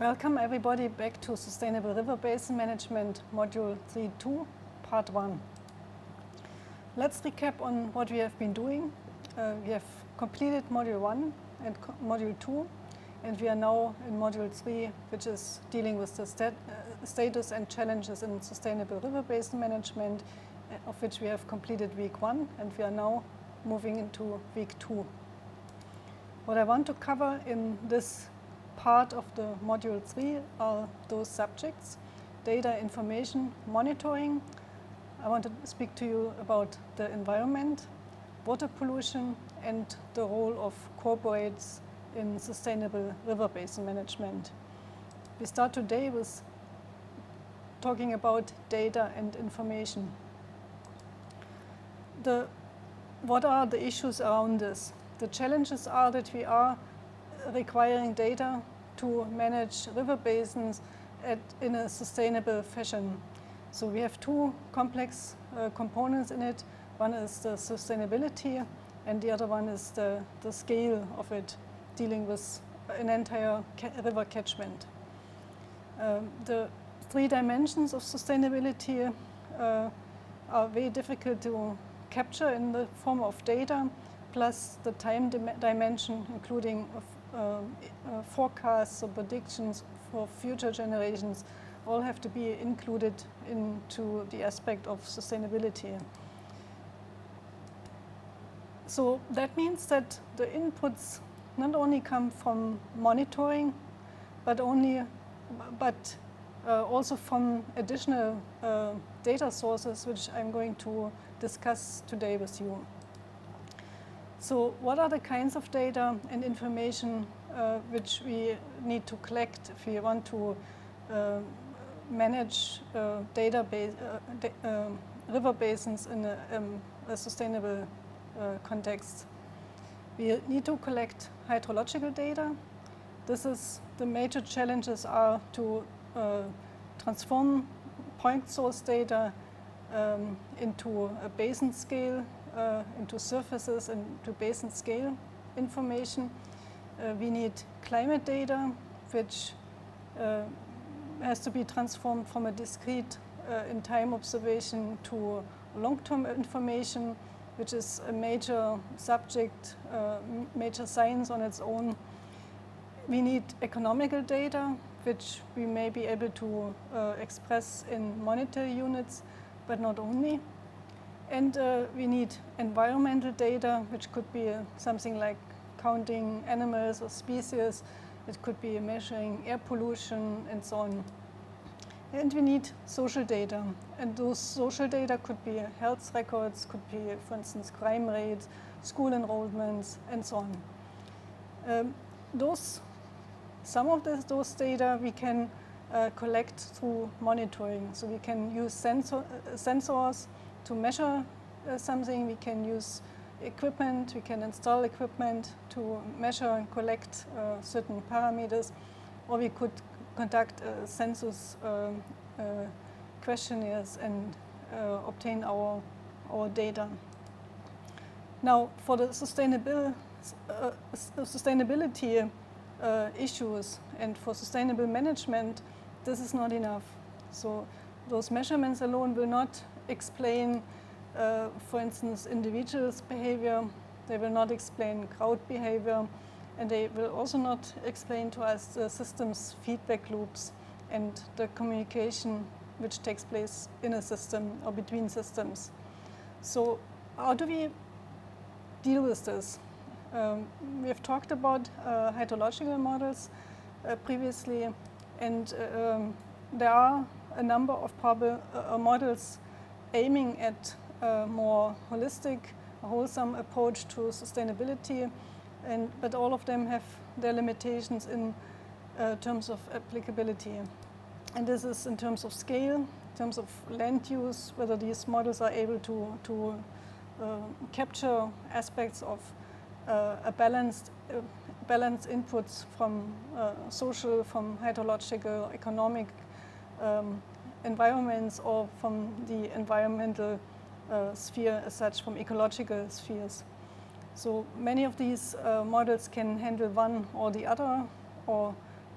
Welcome everybody back to Sustainable River Basin Management Module 3.2, Part 1. Let's recap on what we have been doing. We have completed Module 1 and Module 2, and we are now in Module 3, which is dealing with the status and challenges in sustainable river basin management, of which we have completed week 1, and we are now moving into week 2. What I want to cover in this part of the Module 3 are those subjects: data, information, monitoring. I want to speak to you about the environment, water pollution, and the role of corporates in sustainable river basin management. We start today with talking about data and information. What are the issues around this? The challenges are that we are requiring data to manage river basins in a sustainable fashion. So we have two complex components in it. One is the sustainability, and the other one is the scale of it, dealing with an entire river catchment. The three dimensions of sustainability are very difficult to capture in the form of data, plus the time dimension, including forecasts or predictions for future generations, all have to be included into the aspect of sustainability. So that means that the inputs not only come from monitoring, but also from additional data sources, which I'm going to discuss today with you. So what are the kinds of data and information which we need to collect if we want to manage river basins in a sustainable context? We need to collect hydrological data. The major challenges are to transform point source data into a basin scale, into surfaces and to basin scale information. We need climate data, which has to be transformed from a discrete in-time observation to long-term information, which is a major subject, major science on its own. We need economical data, which we may be able to express in monetary units, but not only. And we need environmental data, which could be something like counting animals or species. It could be measuring air pollution and so on. And we need social data. And those social data could be health records, could be, for instance, crime rates, school enrollments, and so on. Some of those data we can collect through monitoring. So we can use sensors to measure something. We can use equipment, we can install equipment to measure and collect certain parameters, or we could conduct census questionnaires and obtain our data. Now, for the sustainability issues and for sustainable management, this is not enough. So those measurements alone will not explain, for instance, individuals' behavior. They will not explain crowd behavior, and they will also not explain to us the system's feedback loops and the communication which takes place in a system or between systems. So how do we deal with this? We have talked about hydrological models previously, and there are a number of models aiming at a more holistic, wholesome approach to sustainability, but all of them have their limitations in terms of applicability. And this is in terms of scale, in terms of land use, whether these models are able to capture aspects of a balanced inputs from social, from hydrological, economic environments, or from the environmental sphere as such, from ecological spheres. So many of these models can handle one or the other, or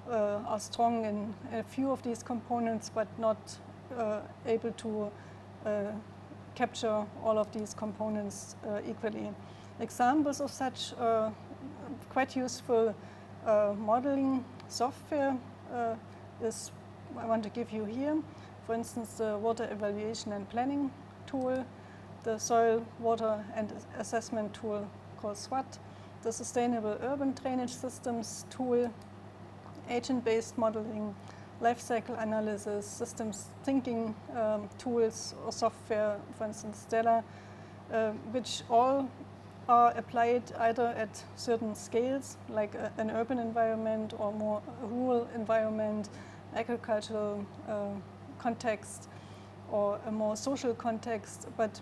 are strong in a few of these components, but not able to capture all of these components equally. Examples of such quite useful modeling software is I want to give you here. For instance, the water evaluation and planning tool, the soil, water and assessment tool called SWAT, the sustainable urban drainage systems tool, agent-based modeling, life cycle analysis, systems thinking tools or software, for instance, Stella, which all are applied either at certain scales, like an urban environment or more rural environment, agricultural context, or a more social context, but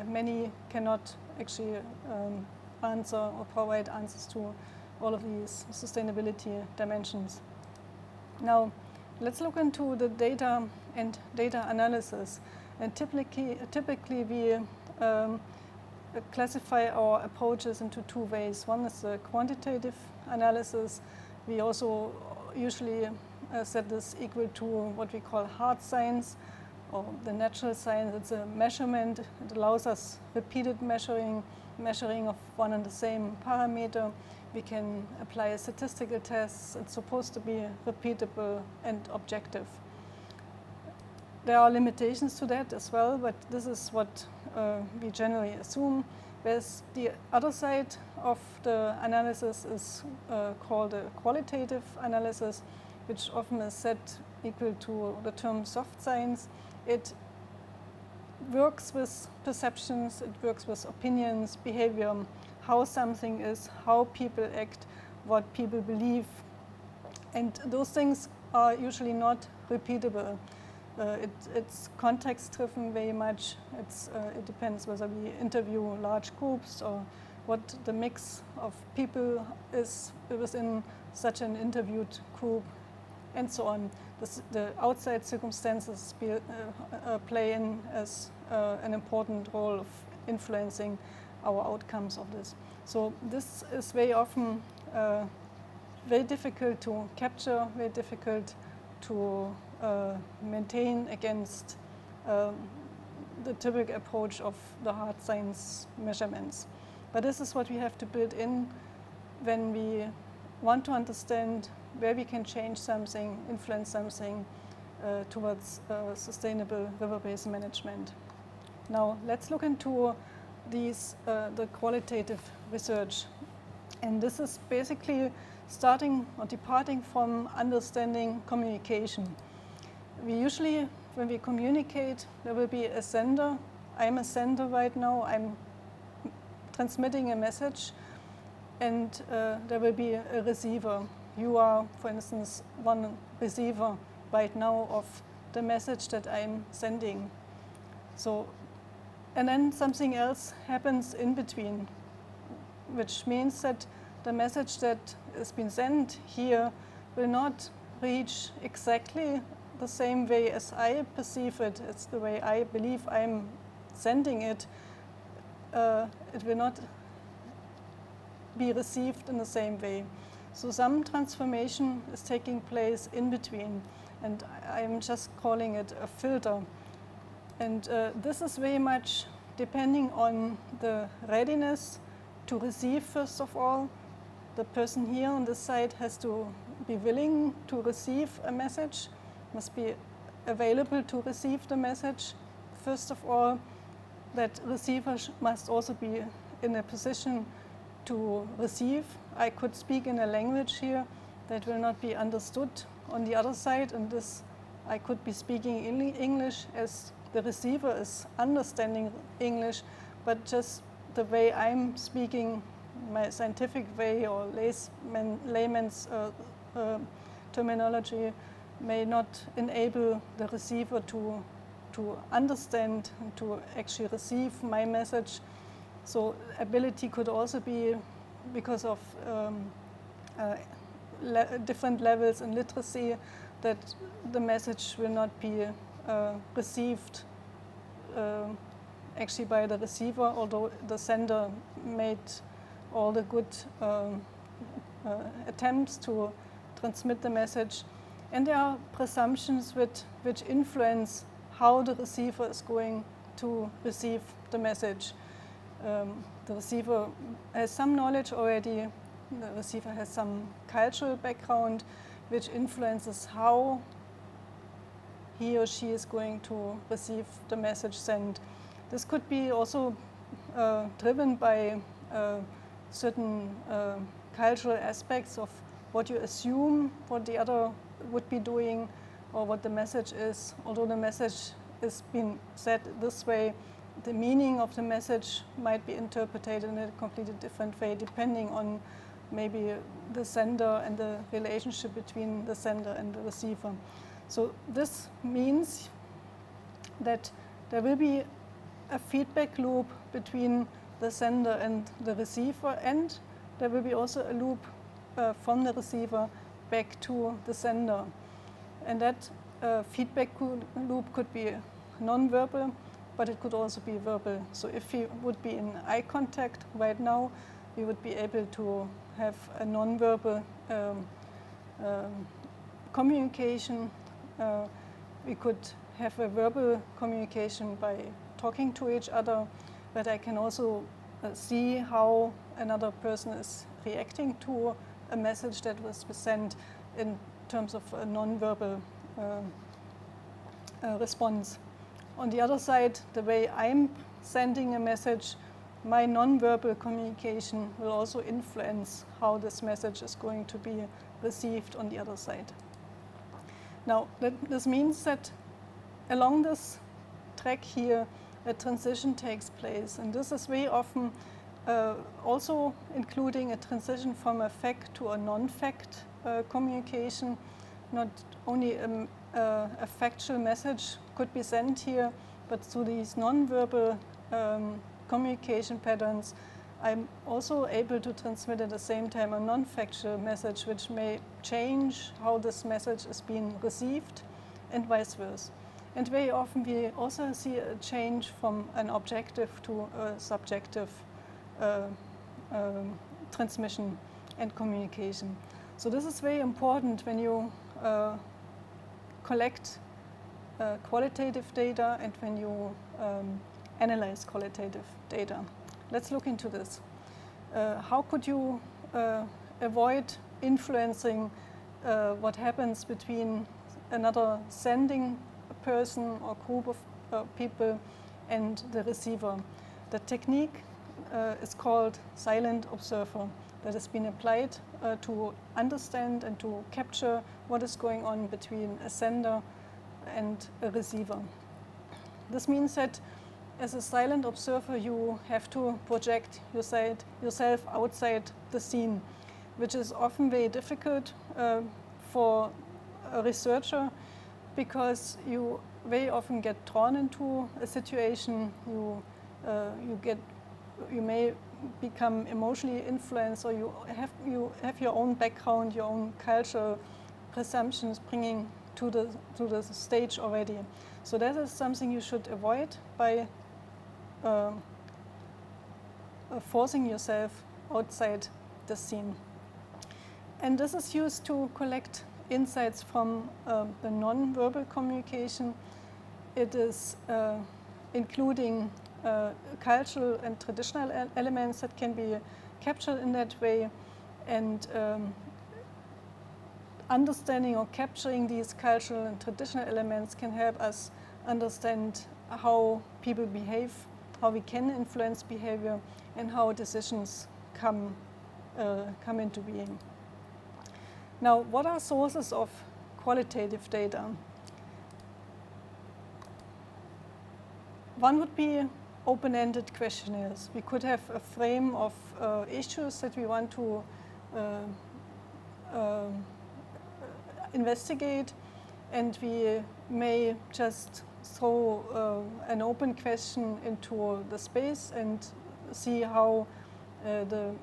many cannot actually answer or provide answers to all of these sustainability dimensions. Now, let's look into the data and data analysis. And typically we classify our approaches into two ways. One is the quantitative analysis. We also usually set this equal to what we call hard science, or the natural science. It's a measurement. It allows us repeated measuring of one and the same parameter. We can apply statistical tests. It's supposed to be repeatable and objective. There are limitations to that as well, but this is what we generally assume. Whereas the other side of the analysis is called a qualitative analysis, which often is set equal to the term soft science. It works with perceptions, it works with opinions, behavior, how something is, how people act, what people believe. And those things are usually not repeatable. It's context-driven very much. It depends whether we interview large groups or what the mix of people is within such an interviewed group, and so on. The outside circumstances play in as an important role of influencing our outcomes of this. So this is very often very difficult to capture, very difficult to maintain against the typical approach of the hard science measurements. But this is what we have to build in when we want to understand where we can change something, influence something towards sustainable river basin management. Now let's look into the qualitative research. And this is basically starting or departing from understanding communication. We usually, when we communicate, there will be a sender. I'm a sender right now. I'm transmitting a message. And there will be a receiver. You are, for instance, one receiver right now of the message that I'm sending. So, and then something else happens in between, which means that the message that has been sent here will not reach exactly the same way as I perceive it. It's the way I believe I'm sending it. It will not be received in the same way. So some transformation is taking place in between, and I'm just calling it a filter. And this is very much depending on the readiness to receive, first of all. The person here on this side has to be willing to receive a message, must be available to receive the message. First of all, that receiver must also be in a position to receive. I could speak in a language here that will not be understood on the other side, and this I could be speaking English as the receiver is understanding English, but just the way I'm speaking, my scientific way or layman's terminology may not enable the receiver to understand, to actually receive my message. So ability could also be because of different levels in literacy, that the message will not be received actually by the receiver, although the sender made all the good attempts to transmit the message. And there are presumptions which influence how the receiver is going to receive the message. The receiver has some knowledge already, the receiver has some cultural background which influences how he or she is going to receive the message sent. This could be also driven by certain cultural aspects of what you assume what the other would be doing or what the message is. Although the message is being said this way, the meaning of the message might be interpreted in a completely different way depending on maybe the sender and the relationship between the sender and the receiver. So this means that there will be a feedback loop between the sender and the receiver, and there will be also a loop from the receiver back to the sender. And that feedback loop could be non-verbal, but it could also be verbal. So if we would be in eye contact right now, we would be able to have a non-verbal communication. We could have a verbal communication by talking to each other, but I can also see how another person is reacting to a message that was sent in terms of a non-verbal response. On the other side, the way I'm sending a message, my non-verbal communication will also influence how this message is going to be received on the other side. Now, this means that along this track here, a transition takes place, and this is very often also including a transition from a fact to a non-fact communication. Not only a factual message could be sent here, but through these non-verbal communication patterns, I'm also able to transmit at the same time a non-factual message which may change how this message is being received and vice versa. And very often we also see a change from an objective to a subjective transmission and communication. So this is very important when you collect qualitative data and when you analyze qualitative data. Let's look into this. How could you avoid influencing what happens between another sending person or group of people and the receiver? The technique is called silent observer, that has been applied to understand and to capture what is going on between a sender and a receiver. This means that as a silent observer, you have to project yourself outside the scene, which is often very difficult for a researcher because you very often get drawn into a situation. You may become emotionally influenced, or you have your own background, your own cultural presumptions bringing to the stage already. So that is something you should avoid by forcing yourself outside the scene. And this is used to collect insights from the non-verbal communication. It is including cultural and traditional elements that can be captured in that way, and understanding or capturing these cultural and traditional elements can help us understand how people behave, how we can influence behavior, and how decisions come into being. Now, what are sources of qualitative data? One would be open-ended questionnaires. We could have a frame of issues that we want to investigate, and we may just throw an open question into the space and see how the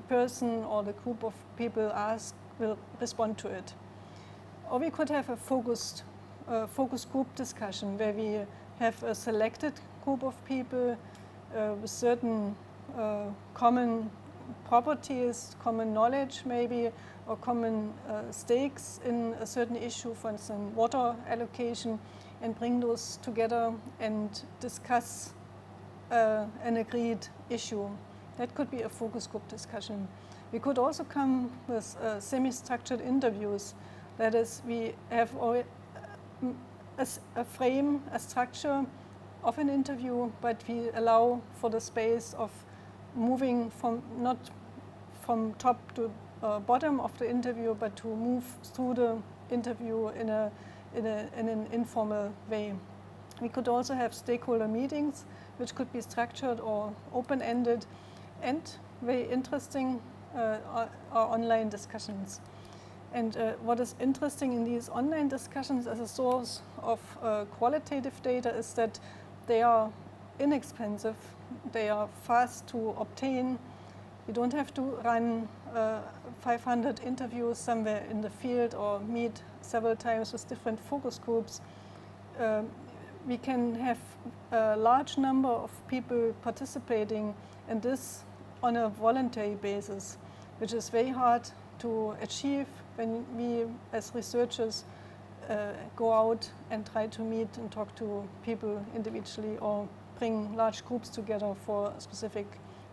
person or the group of people asked will respond to it. Or we could have a focus group discussion where we have a selected group of people with certain common properties, common knowledge maybe, or common stakes in a certain issue, for instance, water allocation, and bring those together and discuss an agreed issue. That could be a focus group discussion. We could also come with semi-structured interviews. That is, we have a frame, a structure of an interview, but we allow for the space of moving from not from top to bottom of the interview, but to move through the interview in an informal way. We could also have stakeholder meetings, which could be structured or open-ended, and very interesting are online discussions. And what is interesting in these online discussions as a source of qualitative data is that they are inexpensive, they are fast to obtain. You don't have to run 500 interviews somewhere in the field or meet several times with different focus groups. We can have a large number of people participating in this on a voluntary basis, which is very hard to achieve when we as researchers go out and try to meet and talk to people individually or bring large groups together for specific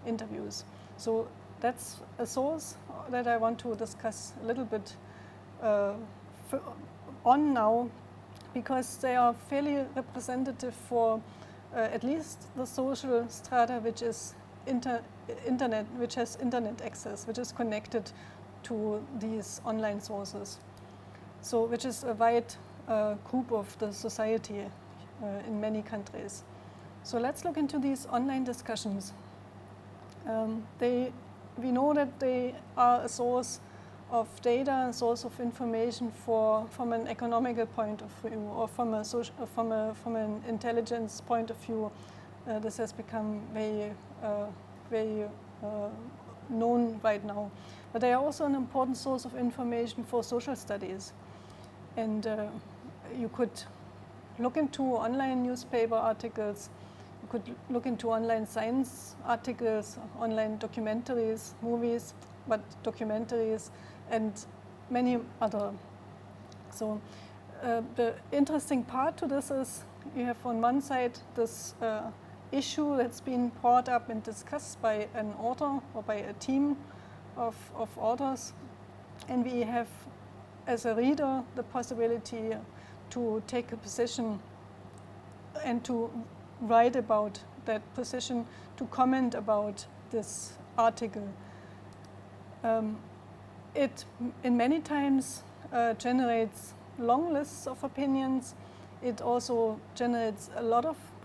interviews. So that's a source that I want to discuss a little bit on now, because they are fairly representative for at least the social strata, which is internet, which has internet access, which is connected to these online sources. So, which is a wide group of the society in many countries. So let's look into these online discussions. We know that they are a source of data, a source of information from an economical point of view, or from an intelligence point of view. This has become very known right now. But they are also an important source of information for social studies. And you could look into online newspaper articles, you could look into online science articles, online documentaries, movies, but documentaries, and many other. So the interesting part to this is you have on one side this issue that's been brought up and discussed by an author or by a team of authors, and we have, as a reader, the possibility to take a position and to write about that position, to comment about this article. It, in many times, generates long lists of opinions. It also generates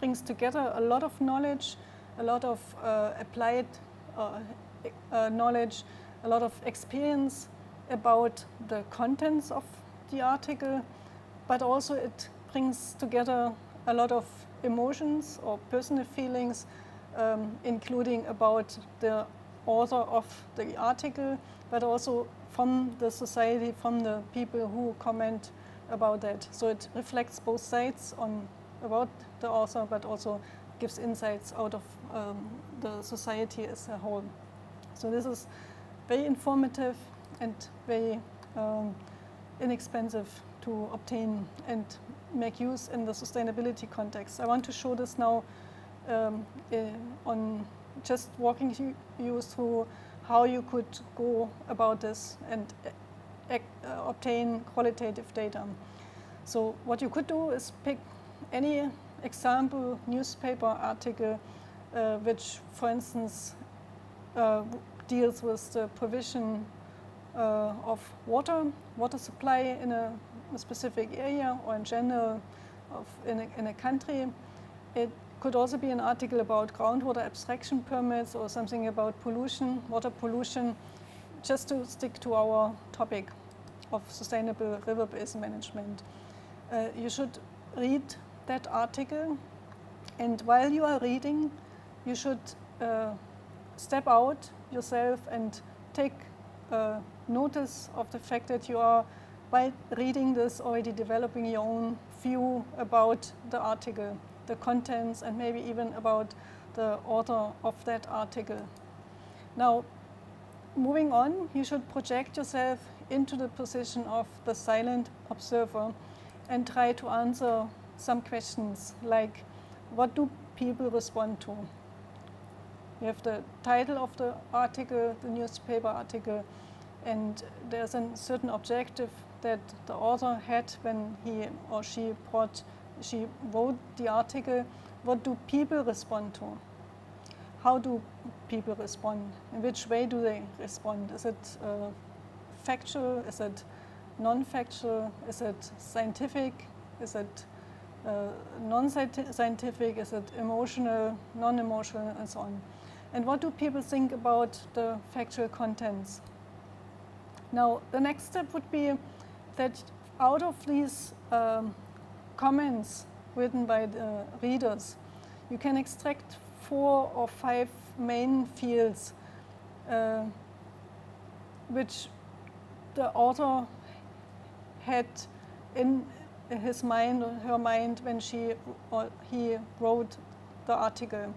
brings together a lot of knowledge, a lot of applied knowledge, a lot of experience about the contents of the article, but also it brings together a lot of emotions or personal feelings, including about the author of the article, but also from the society, from the people who comment about that. So it reflects both sides about the author, but also gives insights out of the society as a whole. So this is very informative and very inexpensive to obtain and make use in the sustainability context. I want to show this now on just walking you through how you could go about this and obtain qualitative data. So what you could do is pick any example newspaper article which, for instance, deals with the provision of water supply in a specific area or in general in a country. It could also be an article about groundwater abstraction permits or something about pollution, water pollution, just to stick to our topic of sustainable river basin management. You should read that article, and while you are reading, you should step out yourself and take notice of the fact that you are, by reading this, already developing your own view about the article, the contents, and maybe even about the author of that article. Now, moving on, you should project yourself into the position of the silent observer and try to answer some questions like, what do people respond to? You have the title of the article, the newspaper article, and there's a certain objective that the author had when he or she wrote the article. What do people respond to? How do people respond? In which way do they respond? Is it factual? Is it non-factual? Is it scientific? Is it non-scientific? Is it emotional, non-emotional, and so on? And what do people think about the factual contents? Now, the next step would be that out of these comments written by the readers, you can extract 4 or 5 main fields which the author had in his mind or her mind when she or he wrote the article.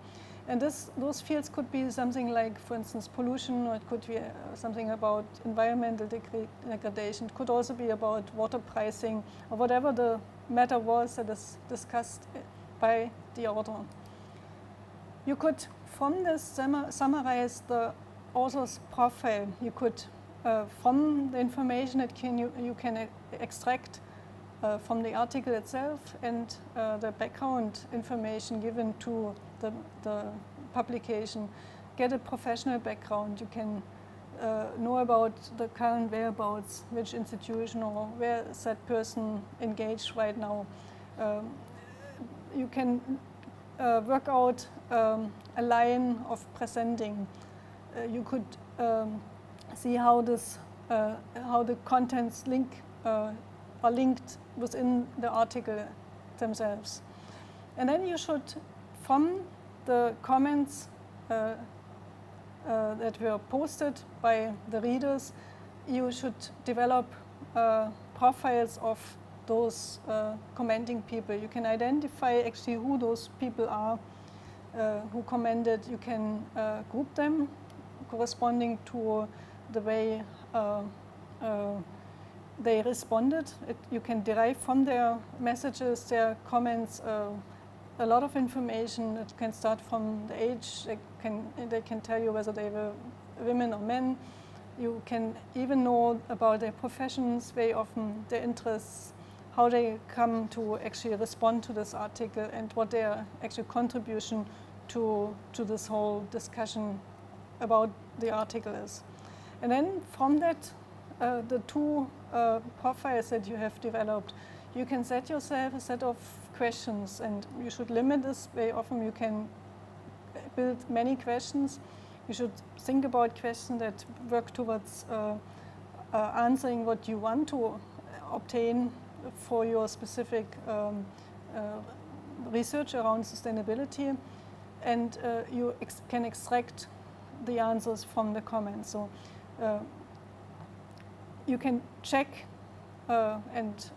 And those fields could be something like, for instance, pollution, or it could be something about environmental degradation. It could also be about water pricing, or whatever the matter was that is discussed by the author. You could, from this, summarize the author's profile. You could, from the information that you can extract from the article itself and the background information given to the publication, get a professional background. You can know about the current whereabouts, which institution or where is that person engaged right now. You can work out a line of presenting. You could see how the contents are linked within the article themselves. And then you should, from the comments that were posted by the readers, you should develop profiles of those commenting people. You can identify actually who those people are who commented. You can group them corresponding to the way they responded. You can derive from their messages, their comments, a lot of information. It can start from the age. They can tell you whether they were women or men. You can even know about their professions, very often their interests, how they come to actually respond to this article, and what their actual contribution to this whole discussion about the article is. And then from that, the 2 profiles that you have developed, you can set yourself a set of questions, and you should limit this. Very often you can build many questions. You should think about questions that work towards answering what you want to obtain for your specific research around sustainability, and you can extract the answers from the comments. So you can check and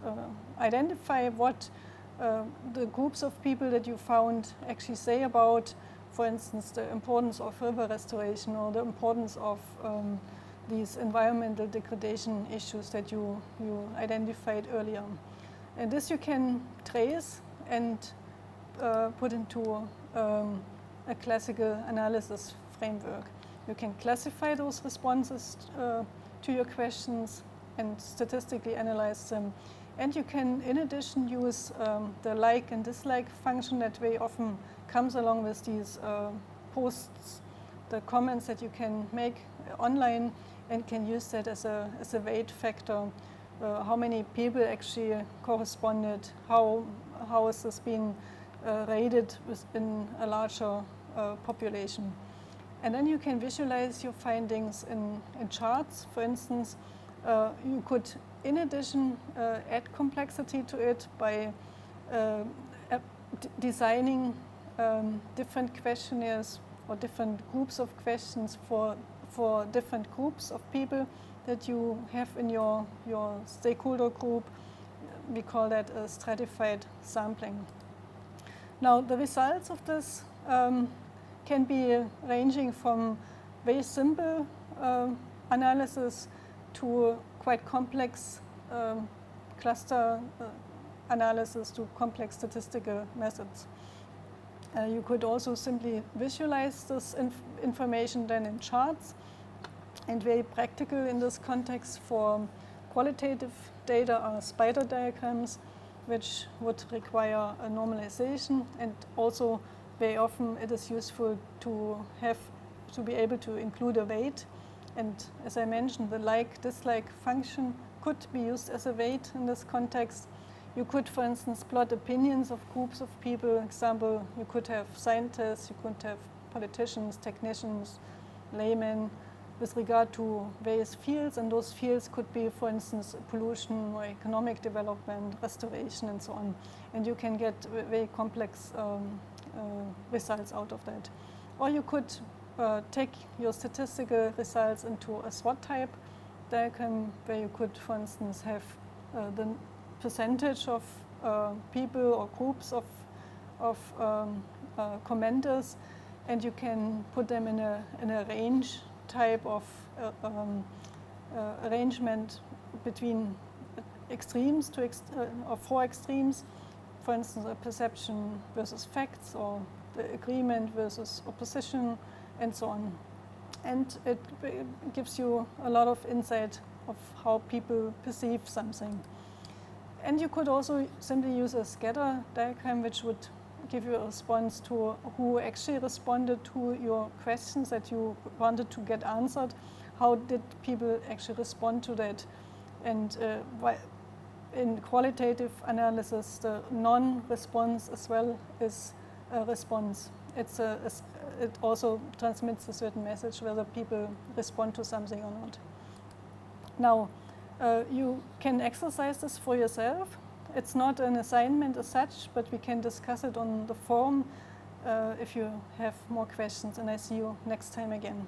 identify what the groups of people that you found actually say about, for instance, the importance of river restoration or the importance of these environmental degradation issues that you identified earlier. And this you can trace and put into a classical analysis framework. You can classify those responses to your questions and statistically analyze them. And you can, in addition, use the like and dislike function that very often comes along with these posts, the comments that you can make online, and can use that as a weight factor. How many people actually corresponded, how has this been rated within a larger population. And then you can visualize your findings in charts. For instance, you could, in addition, add complexity to it by designing different questionnaires or different groups of questions for different groups of people that you have in your stakeholder group. We call that a stratified sampling. Now, the results of this can be ranging from very simple analysis to quite complex cluster analysis to complex statistical methods. You could also simply visualize this information then in charts, and very practical in this context for qualitative data are spider diagrams, which would require a normalization, and also very often it is useful to be able to include a weight. And as I mentioned, the like-dislike function could be used as a weight in this context. You could, for instance, plot opinions of groups of people. Example, you could have scientists, you could have politicians, technicians, laymen, with regard to various fields, and those fields could be, for instance, pollution or economic development, restoration, and so on. And you can get very complex results out of that. Or you could take your statistical results into a SWOT type diagram, where you could, for instance, have the percentage of people or groups of commenters, and you can put them in a range type of arrangement between extremes or four extremes, for instance, a perception versus facts, or the agreement versus opposition, and so on. And it gives you a lot of insight of how people perceive something. And you could also simply use a scatter diagram, which would give you a response to who actually responded to your questions that you wanted to get answered. How did people actually respond to that? And in qualitative analysis, the non-response as well is a response. It also transmits a certain message whether people respond to something or not. Now, you can exercise this for yourself. It's not an assignment as such, but we can discuss it on the forum if you have more questions, and I see you next time again.